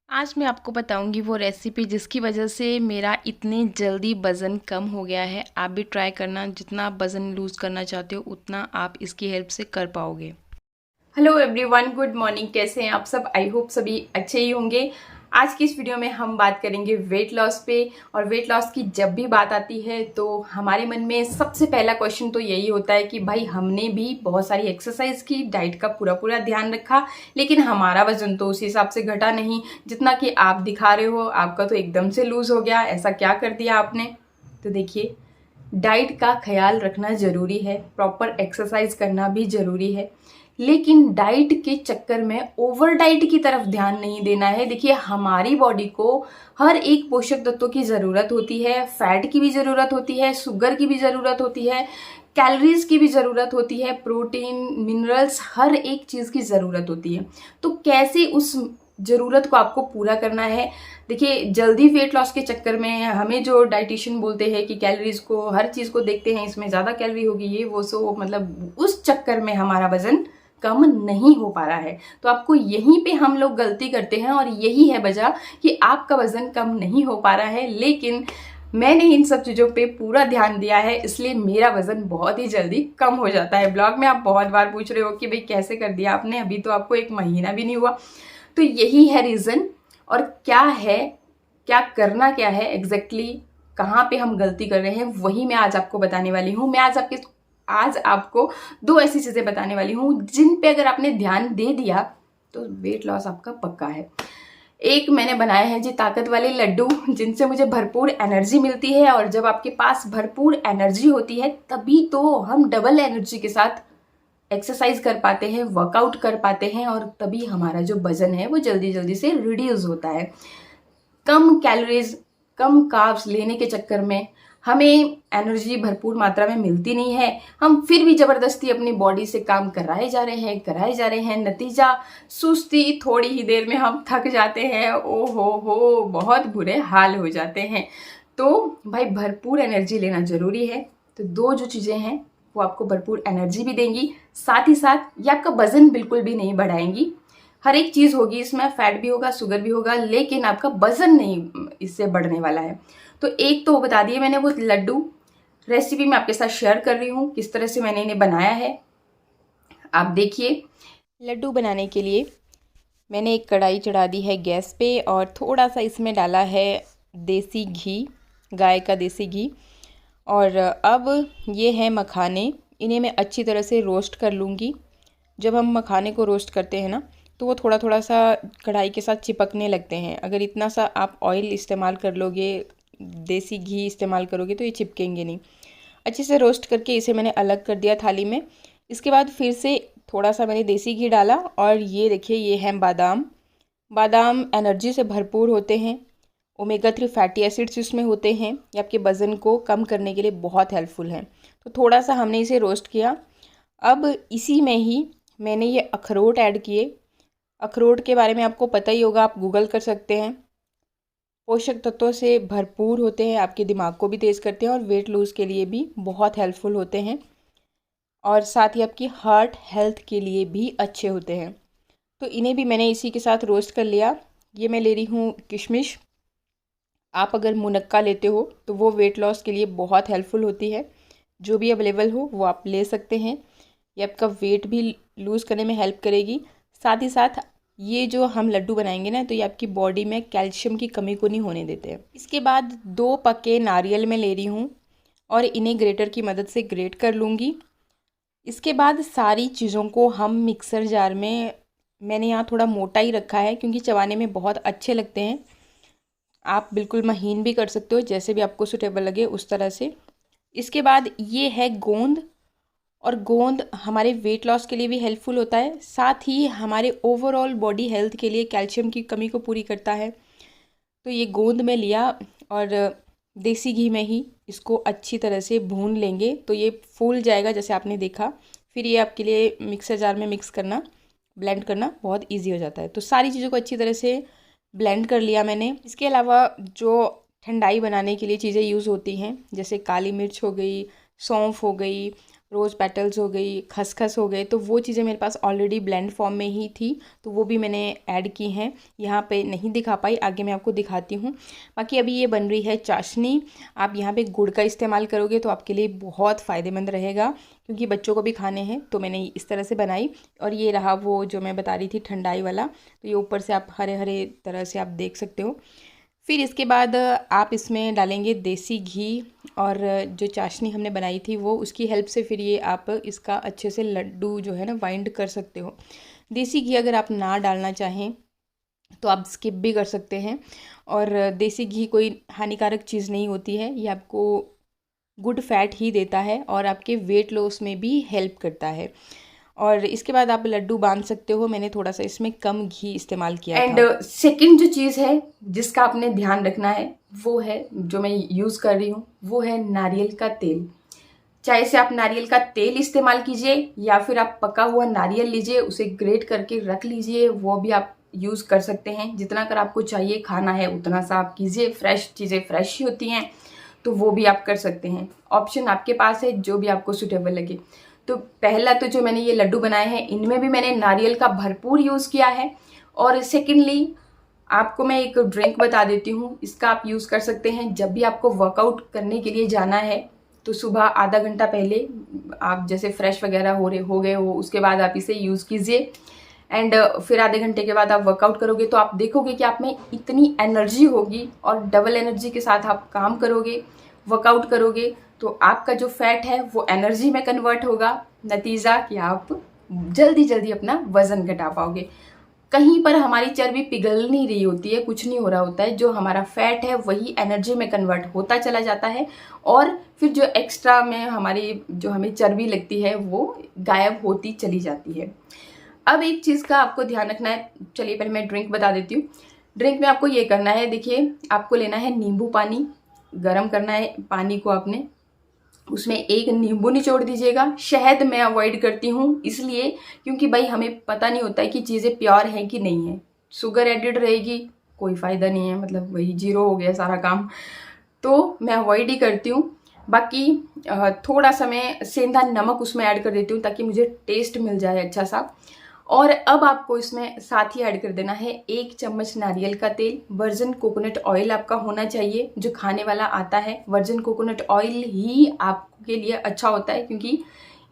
आज मैं आपको बताऊंगी वो रेसिपी जिसकी वजह से मेरा इतनी जल्दी वज़न कम हो गया है। आप भी ट्राई करना, जितना आप वज़न लूज़ करना चाहते हो उतना आप इसकी हेल्प से कर पाओगे। Hello everyone, good morning. कैसे हैं आप सब? आई होप सभी अच्छे ही होंगे। आज की इस वीडियो में हम बात करेंगे वेट लॉस पे। और वेट लॉस की जब भी बात आती है तो हमारे मन में सबसे पहला क्वेश्चन तो यही होता है कि भाई हमने भी बहुत सारी एक्सरसाइज की, डाइट का पूरा पूरा ध्यान रखा, लेकिन हमारा वजन तो उस हिसाब से घटा नहीं जितना कि आप दिखा रहे हो। आपका तो एकदम से लूज हो गया, ऐसा क्या कर दिया आपने? तो देखिए, डाइट का ख्याल रखना ज़रूरी है, प्रॉपर एक्सरसाइज करना भी ज़रूरी है, लेकिन डाइट के चक्कर में ओवर डाइट की तरफ ध्यान नहीं देना है। देखिए, हमारी बॉडी को हर एक पोषक तत्वों की ज़रूरत होती है। फैट की भी ज़रूरत होती है, शुगर की भी ज़रूरत होती है, कैलोरीज की भी ज़रूरत होती है, प्रोटीन, मिनरल्स, हर एक चीज़ की ज़रूरत होती है। तो कैसे उस ज़रूरत को आपको पूरा करना है? देखिए, जल्दी वेट लॉस के चक्कर में हमें जो डाइटिशियन बोलते हैं कि कैलोरीज को, हर चीज़ को देखते हैं, इसमें ज़्यादा कैलोरी होगी, ये वो, सो मतलब उस चक्कर में हमारा वजन कम नहीं हो पा रहा है। तो आपको यहीं पे हम लोग गलती करते हैं और यही है वजह कि आपका वजन कम नहीं हो पा रहा है। लेकिन मैंने इन सब चीज़ों पे पूरा ध्यान दिया है, इसलिए मेरा वजन बहुत ही जल्दी कम हो जाता है। ब्लॉग में आप बहुत बार पूछ रहे हो कि भाई कैसे कर दिया आपने, अभी तो आपको 1 महीना भी नहीं हुआ। तो यही है रीज़न। और क्या है, क्या करना क्या है एग्जैक्टली, कहाँ पे हम गलती कर रहे हैं, वही मैं आज आपको बताने वाली हूँ। मैं आज आपको 2 ऐसी चीज़ें बताने वाली हूँ जिन पे अगर आपने ध्यान दे दिया तो वेट लॉस आपका पक्का है। एक मैंने बनाए हैं जी ताकत वाले लड्डू, जिनसे मुझे भरपूर एनर्जी मिलती है। और जब आपके पास भरपूर एनर्जी होती है तभी तो हम डबल एनर्जी के साथ एक्सरसाइज कर पाते हैं, वर्कआउट कर पाते हैं, और तभी हमारा जो वजन है वो जल्दी जल्दी से रिड्यूस होता है। कम कैलोरीज, कम कार्ब्स लेने के चक्कर में हमें एनर्जी भरपूर मात्रा में मिलती नहीं है। हम फिर भी जबरदस्ती अपनी बॉडी से काम कराए जा रहे हैं। नतीजा सुस्ती, थोड़ी ही देर में हम थक जाते हैं। ओ हो, बहुत बुरे हाल हो जाते हैं। तो भाई, भरपूर एनर्जी लेना जरूरी है। तो 2 जो चीज़ें हैं वो आपको भरपूर एनर्जी भी देंगी, साथ ही साथ ये आपका वजन बिल्कुल भी नहीं बढ़ाएंगी। हर एक चीज़ होगी इसमें, फैट भी होगा, शुगर भी होगा, लेकिन आपका वजन नहीं इससे बढ़ने वाला है। तो एक तो बता दिए मैंने, वो लड्डू रेसिपी मैं आपके साथ शेयर कर रही हूँ किस तरह से मैंने इन्हें बनाया है। आप देखिए, लड्डू बनाने के लिए मैंने एक कढ़ाई चढ़ा दी है गैस पे और थोड़ा सा इसमें डाला है देसी घी, गाय का देसी घी। और अब ये है मखाने, इन्हें मैं अच्छी तरह से रोस्ट कर लूँगी। जब हम मखाने को रोस्ट करते हैं ना, तो वो थोड़ा थोड़ा सा कढ़ाई के साथ चिपकने लगते हैं। अगर इतना सा आप ऑयल इस्तेमाल कर लोगे, देसी घी इस्तेमाल करोगे, तो ये चिपकेंगे नहीं। अच्छे से रोस्ट करके इसे मैंने अलग कर दिया थाली में। इसके बाद फिर से थोड़ा सा मैंने देसी घी डाला और ये देखिए, ये हैं बादाम। बादाम एनर्जी से भरपूर होते हैं, ओमेगा 3 फैटी एसिड्स इसमें होते हैं, ये आपके वज़न को कम करने के लिए बहुत हेल्पफुल हैं। तो थोड़ा सा हमने इसे रोस्ट किया। अब इसी में ही मैंने ये अखरोट ऐड किए। अखरोट के बारे में आपको पता ही होगा, आप गूगल कर सकते हैं। पोषक तत्वों से भरपूर होते हैं, आपके दिमाग को भी तेज़ करते हैं और वेट लूज़ के लिए भी बहुत हेल्पफुल होते हैं, और साथ ही आपकी हार्ट हेल्थ के लिए भी अच्छे होते हैं। तो इन्हें भी मैंने इसी के साथ रोस्ट कर लिया। ये मैं ले रही हूँ किशमिश। आप अगर मुनक्का लेते हो तो वो वेट लॉस के लिए बहुत हेल्पफुल होती है। जो भी अवेलेबल हो वो आप ले सकते हैं। ये आपका वेट भी लूज़ करने में हेल्प करेगी। साथ ही साथ ये जो हम लड्डू बनाएंगे ना, तो ये आपकी बॉडी में कैल्शियम की कमी को नहीं होने देते हैं। इसके बाद 2 पके नारियल मैं ले रही हूँ और इन्हें ग्रेटर की मदद से ग्रेट कर लूँगी। इसके बाद सारी चीज़ों को हम मिक्सर जार में, मैंने यहाँ थोड़ा मोटा ही रखा है क्योंकि चबाने में बहुत अच्छे लगते हैं। आप बिल्कुल महीन भी कर सकते हो, जैसे भी आपको सूटेबल लगे उस तरह से। इसके बाद ये है गोंद, और गोंद हमारे वेट लॉस के लिए भी हेल्पफुल होता है, साथ ही हमारे ओवरऑल बॉडी हेल्थ के लिए कैल्शियम की कमी को पूरी करता है। तो ये गोंद में लिया और देसी घी में ही इसको अच्छी तरह से भून लेंगे, तो ये फूल जाएगा जैसे आपने देखा। फिर ये आपके लिए मिक्सर जार में मिक्स करना, ब्लेंड करना बहुत ईजी हो जाता है। तो सारी चीज़ों को अच्छी तरह से ब्लेंड कर लिया मैंने। इसके अलावा जो ठंडाई बनाने के लिए चीज़ें यूज़ होती हैं, जैसे काली मिर्च हो गई, सौंफ हो गई, रोज़ पेटल्स हो गई, खसखस हो गए, तो वो चीज़ें मेरे पास ऑलरेडी ब्लेंड फॉर्म में ही थी, तो वो भी मैंने ऐड की हैं। यहाँ पे नहीं दिखा पाई, आगे मैं आपको दिखाती हूँ। बाकी अभी ये बन रही है चाशनी। आप यहाँ पे गुड़ का इस्तेमाल करोगे तो आपके लिए बहुत फ़ायदेमंद रहेगा, क्योंकि बच्चों को भी खाने हैं, तो मैंने इस तरह से बनाई। और ये रहा वो जो मैं बता रही थी ठंडाई वाला, तो ये ऊपर से आप हरे हरे तरह से आप देख सकते हो। फिर इसके बाद आप इसमें डालेंगे देसी घी, और जो चाशनी हमने बनाई थी वो, उसकी हेल्प से फिर ये आप इसका अच्छे से लड्डू जो है ना वाइंड कर सकते हो। देसी घी अगर आप ना डालना चाहें तो आप स्किप भी कर सकते हैं, और देसी घी कोई हानिकारक चीज़ नहीं होती है, ये आपको गुड फैट ही देता है और आपके वेट लॉस में भी हेल्प करता है। और इसके बाद आप लड्डू बांध सकते हो। मैंने थोड़ा सा इसमें कम घी इस्तेमाल किया था। एंड सेकंड जो चीज़ है जिसका आपने ध्यान रखना है, वो है जो मैं यूज़ कर रही हूँ, वो है नारियल का तेल। चाहे से आप नारियल का तेल इस्तेमाल कीजिए या फिर आप पका हुआ नारियल लीजिए, उसे ग्रेट करके रख लीजिए, वो भी आप यूज़ कर सकते हैं। जितना कर आपको चाहिए खाना है उतना सा आप कीजिए। फ्रेश चीज़ें फ्रेश ही होती हैं, तो वो भी आप कर सकते हैं। ऑप्शन आपके पास है, जो भी आपको सूटेबल लगे। तो पहला तो जो मैंने ये लड्डू बनाए हैं, इनमें भी मैंने नारियल का भरपूर यूज़ किया है। और सेकेंडली आपको मैं एक ड्रिंक बता देती हूँ, इसका आप यूज़ कर सकते हैं जब भी आपको वर्कआउट करने के लिए जाना है। तो सुबह आधा घंटा पहले आप जैसे फ्रेश वगैरह हो गए हो, उसके बाद आप इसे यूज़ कीजिए। एंड फिर आधे घंटे के बाद आप वर्कआउट करोगे तो आप देखोगे कि आप में इतनी एनर्जी होगी, और डबल एनर्जी के साथ आप काम करोगे, वर्कआउट करोगे, तो आपका जो फैट है वो एनर्जी में कन्वर्ट होगा। नतीजा कि आप जल्दी जल्दी अपना वजन घटा पाओगे। कहीं पर हमारी चर्बी पिघल नहीं रही होती है, कुछ नहीं हो रहा होता है। जो हमारा फैट है वही एनर्जी में कन्वर्ट होता चला जाता है, और फिर जो एक्स्ट्रा में हमारी जो हमें चर्बी लगती है वो गायब होती चली जाती है। अब एक चीज़ का आपको ध्यान रखना है। चलिए पहले मैं ड्रिंक बता देती हूँ। ड्रिंक में आपको ये करना है, देखिए आपको लेना है नींबू पानी, गर्म करना है पानी को आपने, उसमें एक नींबू निचोड़ दीजिएगा। शहद मैं अवॉइड करती हूँ इसलिए क्योंकि भाई हमें पता नहीं होता है कि चीज़ें प्योर हैं कि नहीं है। शुगर एडिड रहेगी, कोई फ़ायदा नहीं है, मतलब वही जीरो हो गया सारा काम, तो मैं अवॉइड ही करती हूँ। बाकी थोड़ा सा मैं सेंधा नमक उसमें ऐड कर देती हूँ ताकि मुझे टेस्ट मिल जाए अच्छा सा। और अब आपको इसमें साथ ही ऐड कर देना है 1 चम्मच नारियल का तेल। वर्जिन कोकोनट ऑयल आपका होना चाहिए, जो खाने वाला आता है। वर्जिन कोकोनट ऑयल ही आपके लिए अच्छा होता है, क्योंकि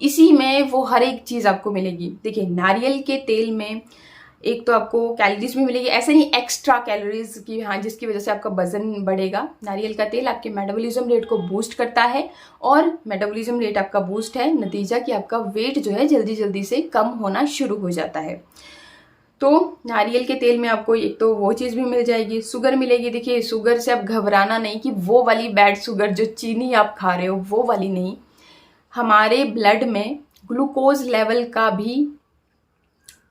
इसी में वो हर एक चीज़ आपको मिलेगी। देखिए नारियल के तेल में एक तो आपको कैलोरीज भी मिलेगी, ऐसे नहीं एक्स्ट्रा कैलोरीज की, हाँ, जिसकी वजह से आपका वजन बढ़ेगा। नारियल का तेल आपके मेटाबॉलिज्म रेट को बूस्ट करता है, और मेटाबॉलिज्म रेट आपका बूस्ट है, नतीजा कि आपका वेट जो है जल्दी जल्दी से कम होना शुरू हो जाता है। तो नारियल के तेल में आपको एक तो वो चीज़ भी मिल जाएगी, शुगर मिलेगी। देखिए शुगर से आप घबराना नहीं कि वो वाली बैड शुगर जो चीनी आप खा रहे हो वो वाली नहीं। हमारे ब्लड में ग्लूकोज लेवल का भी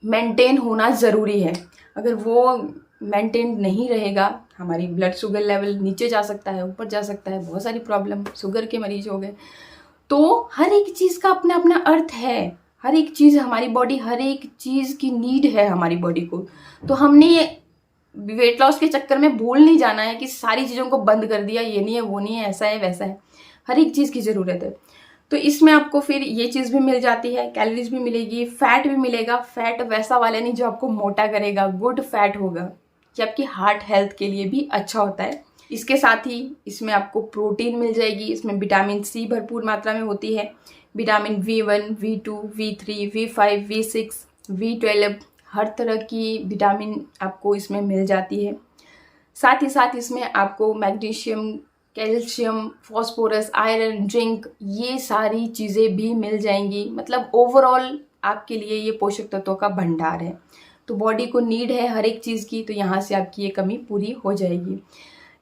मेंटेन होना ज़रूरी है। अगर वो मेंटेन नहीं रहेगा, हमारी ब्लड शुगर लेवल नीचे जा सकता है, ऊपर जा सकता है, बहुत सारी प्रॉब्लम, शुगर के मरीज हो गए। तो हर एक चीज़ का अपना अपना अर्थ है। हर एक चीज़ हमारी बॉडी, हर एक चीज़ की नीड है हमारी बॉडी को। तो हमने वेट लॉस के चक्कर में भूल नहीं जाना है कि सारी चीज़ों को बंद कर दिया, ये नहीं है, वो नहीं है, ऐसा है, वैसा है। हर एक चीज़ की ज़रूरत है। तो इसमें आपको फिर ये चीज़ भी मिल जाती है, कैलोरीज भी मिलेगी, फैट भी मिलेगा। फैट वैसा वाला नहीं जो आपको मोटा करेगा, गुड फैट होगा, कि आपकी हार्ट हेल्थ के लिए भी अच्छा होता है। इसके साथ ही इसमें आपको प्रोटीन मिल जाएगी। इसमें विटामिन सी भरपूर मात्रा में होती है। Vitamin V1, V2, V3, V5, V6, V12, हर तरह की विटामिन आपको इसमें मिल जाती है। साथ ही साथ इसमें आपको magnesium, calcium, phosphorus, iron, zinc, ये सारी चीज़ें भी मिल जाएंगी। मतलब ओवरऑल आपके लिए ये पोषक तत्वों का भंडार है। तो बॉडी को नीड है हर एक चीज़ की, तो यहाँ से आपकी ये कमी पूरी हो जाएगी।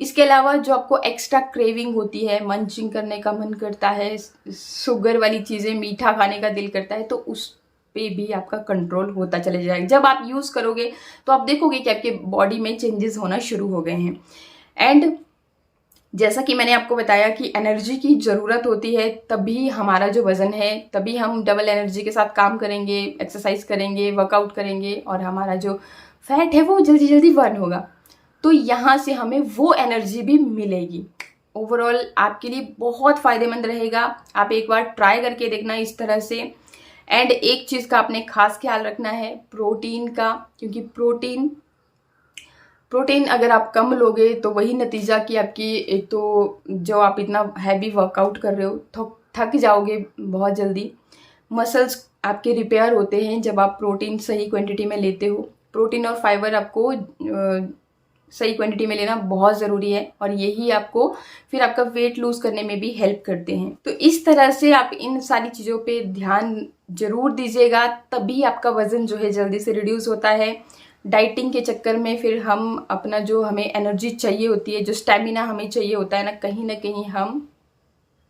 इसके अलावा जो आपको एक्स्ट्रा क्रेविंग होती है, मंचिंग करने का मन करता है, शुगर वाली चीज़ें, मीठा खाने का दिल करता है, तो उस पे भी आपका कंट्रोल होता चले जाएगा। जब आप यूज़ करोगे तो आप देखोगे कि आपके बॉडी में चेंजेस होना शुरू हो गए हैं। एंड जैसा कि मैंने आपको बताया कि एनर्जी की ज़रूरत होती है, तभी हमारा जो वज़न है, तभी हम डबल एनर्जी के साथ काम करेंगे, एक्सरसाइज करेंगे, वर्कआउट करेंगे, और हमारा जो फैट है वो जल्दी जल्दी बर्न होगा। तो यहाँ से हमें वो एनर्जी भी मिलेगी। ओवरऑल आपके लिए बहुत फ़ायदेमंद रहेगा। आप एक बार ट्राई करके देखना इस तरह से। एंड एक चीज़ का आपने खास ख्याल रखना है, प्रोटीन का, क्योंकि प्रोटीन अगर आप कम लोगे तो वही नतीजा कि आपकी एक तो जो आप इतना हैवी वर्कआउट कर रहे हो थक जाओगे बहुत जल्दी। मसल्स आपके रिपेयर होते हैं जब आप प्रोटीन सही क्वांटिटी में लेते हो। प्रोटीन और फाइबर आपको सही क्वांटिटी में लेना बहुत ज़रूरी है और यही आपको फिर आपका वेट लूज करने में भी हेल्प करते हैं। तो इस तरह से आप इन सारी चीज़ों पे ध्यान जरूर दीजिएगा, तभी आपका वज़न जो है जल्दी से रिड्यूस होता है। डाइटिंग के चक्कर में फिर हम अपना जो हमें एनर्जी चाहिए होती है, जो स्टेमिना हमें चाहिए होता है ना कहीं हम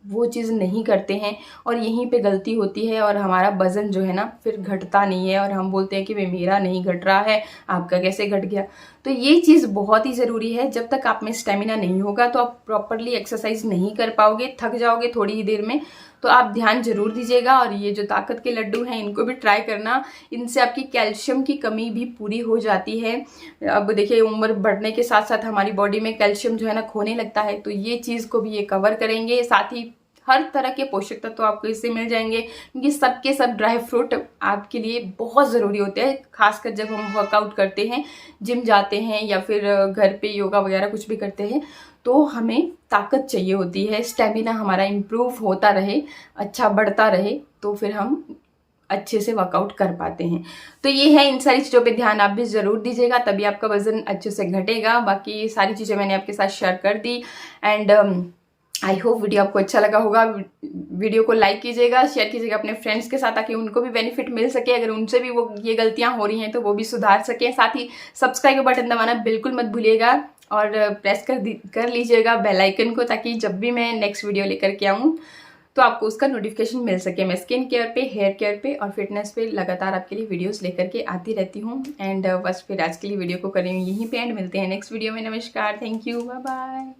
वो चीज़ नहीं करते हैं और यहीं पे गलती होती है और हमारा वज़न जो है ना फिर घटता नहीं है और हम बोलते हैं कि भाई मेरा नहीं घट रहा है, आपका कैसे घट गया। तो ये चीज़ बहुत ही ज़रूरी है। जब तक आप में स्टेमिना नहीं होगा तो आप प्रॉपरली एक्सरसाइज नहीं कर पाओगे, थक जाओगे थोड़ी ही देर में। तो आप ध्यान जरूर दीजिएगा। और ये जो ताकत के लड्डू हैं इनको भी ट्राई करना, इनसे आपकी कैल्शियम की कमी भी पूरी हो जाती है। अब देखिए उम्र बढ़ने के साथ साथ हमारी बॉडी में कैल्शियम जो है ना खोने लगता है, तो ये चीज़ को भी ये कवर करेंगे। साथ ही हर तरह के पोषक तत्व तो आपको इससे मिल जाएंगे, क्योंकि सबके सब ड्राई फ्रूट आपके लिए बहुत ज़रूरी होते हैं। खासकर जब हम वर्कआउट करते हैं, जिम जाते हैं या फिर घर पे योगा वगैरह कुछ भी करते हैं, तो हमें ताकत चाहिए होती है, स्टेमिना हमारा इम्प्रूव होता रहे, अच्छा बढ़ता रहे, तो फिर हम अच्छे से वर्कआउट कर पाते हैं। तो ये है, इन सारी चीज़ों पे ध्यान आप भी ज़रूर दीजिएगा, तभी आपका वज़न अच्छे से घटेगा। बाकी सारी चीज़ें मैंने आपके साथ शेयर कर दी। एंड आई होप वीडियो आपको अच्छा लगा होगा। वीडियो को लाइक कीजिएगा, शेयर कीजिएगा अपने फ्रेंड्स के साथ, ताकि उनको भी बेनिफिट मिल सके। अगर उनसे भी वो ये गलतियां हो रही हैं तो वो भी सुधार सकें। साथ ही सब्सक्राइब बटन दबाना बिल्कुल मत भूलिएगा और प्रेस कर लीजिएगा बेल आइकन को, ताकि जब भी मैं नेक्स्ट वीडियो लेकर के आऊँ तो आपको उसका नोटिफिकेशन मिल सके। मैं स्किन केयर पे, हेयर केयर पे और फिटनेस पे लगातार आपके लिए वीडियोस लेकर के आती रहती हूँ। एंड बस फिर आज के लिए वीडियो को करें यहीं पे एंड मिलते हैं नेक्स्ट वीडियो में। नमस्कार, थैंक यू, बाय बाय।